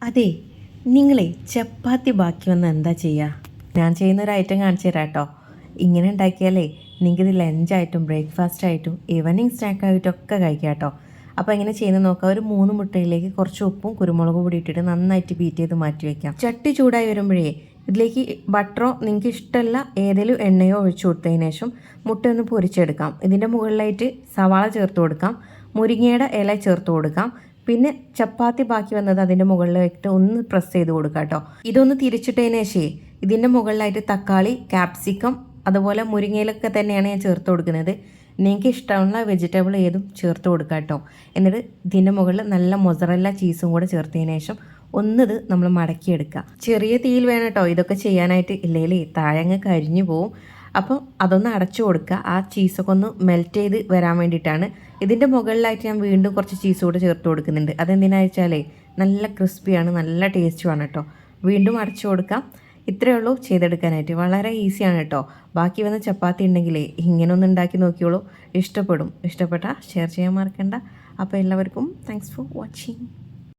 അതെ, നിങ്ങളെ ചപ്പാത്തി ബാക്കി വന്നാൽ എന്താ ചെയ്യുക? ഞാൻ ചെയ്യുന്നൊരു ഐറ്റം കാണിച്ചു തരാം കേട്ടോ. ഇങ്ങനെ ഉണ്ടാക്കിയാലേ നിങ്ങൾക്കിത് ലഞ്ചായിട്ടും ബ്രേക്ക്ഫാസ്റ്റായിട്ടും ഈവനിങ് സ്നാക്കായിട്ടും ഒക്കെ കഴിക്കാം കേട്ടോ. അപ്പോൾ എങ്ങനെ ചെയ്യുന്നത് നോക്കാം. ഒരു 3 മുട്ടയിലേക്ക് കുറച്ച് ഉപ്പും കുരുമുളകും കൂടി ഇട്ടിട്ട് നന്നായിട്ട് ബീറ്റ് ചെയ്ത് മാറ്റി വയ്ക്കാം. ചട്ടി ചൂടായി വരുമ്പോഴേ ഇതിലേക്ക് ബട്ടറോ നിങ്ങൾക്ക് ഇഷ്ടമല്ല ഏതെങ്കിലും എണ്ണയോ ഒഴിച്ചു കൊടുത്തതിന് ശേഷം മുട്ടയൊന്ന് പൊരിച്ചെടുക്കാം. ഇതിൻ്റെ മുകളിലായിട്ട് സവാള ചേർത്ത് കൊടുക്കാം, മുരിങ്ങയുടെ ഇല ചേർത്ത് കൊടുക്കാം. പിന്നെ ചപ്പാത്തി ബാക്കി വന്നത് അതിൻ്റെ മുകളിലായിട്ട് ഒന്ന് പ്രസ് ചെയ്ത് കൊടുക്കുക കേട്ടോ. ഇതൊന്ന് തിരിച്ചിട്ടതിന് ശേഷം ഇതിൻ്റെ മുകളിലായിട്ട് തക്കാളി, ക്യാപ്സിക്കം, അതുപോലെ മുരിങ്ങയിലൊക്കെ തന്നെയാണ് ഞാൻ ചേർത്ത് കൊടുക്കുന്നത്. നിങ്ങൾക്ക് ഇഷ്ടമുള്ള വെജിറ്റബിൾ ഏതും ചേർത്ത് കൊടുക്കുക കേട്ടോ. എന്നിട്ട് ഇതിൻ്റെ മുകളിൽ നല്ല മൊസറല്ല ചീസും കൂടെ ചേർത്തതിന് ശേഷം ഒന്നിത് നമ്മൾ മടക്കിയെടുക്കുക. ചെറിയ തീയിൽ വേണം കേട്ടോ ഇതൊക്കെ ചെയ്യാനായിട്ട്, ഇല്ലെങ്കിൽ താഴെ അങ്ങ് കരിഞ്ഞു പോവും. അപ്പം അതൊന്ന് അടച്ചു കൊടുക്കുക. ആ ചീസൊക്കെ ഒന്ന് മെൽറ്റ് ചെയ്ത് വരാൻ വേണ്ടിയിട്ടാണ്. ഇതിൻ്റെ മുകളിലായിട്ട് ഞാൻ വീണ്ടും കുറച്ച് ചീസ് കൂടെ ചേർത്ത് കൊടുക്കുന്നുണ്ട്. അതെന്തിനാ വെച്ചാലേ നല്ല ക്രിസ്പിയാണ്, നല്ല ടേസ്റ്റുമാണ് കേട്ടോ. വീണ്ടും അടച്ചു കൊടുക്കാം. ഇത്രയേ ഉള്ളൂ ചെയ്തെടുക്കാനായിട്ട്, വളരെ ഈസിയാണ് കേട്ടോ. ബാക്കി വന്ന ചപ്പാത്തി ഉണ്ടെങ്കിലേ ഇങ്ങനെ ഒന്ന് ഉണ്ടാക്കി നോക്കിയോളൂ, ഇഷ്ടപ്പെടും. ഇഷ്ടപ്പെട്ടാൽ ഷെയർ ചെയ്യാൻ മറക്കണ്ട. അപ്പോൾ എല്ലാവർക്കും താങ്ക്സ് ഫോർ വാച്ചിങ്.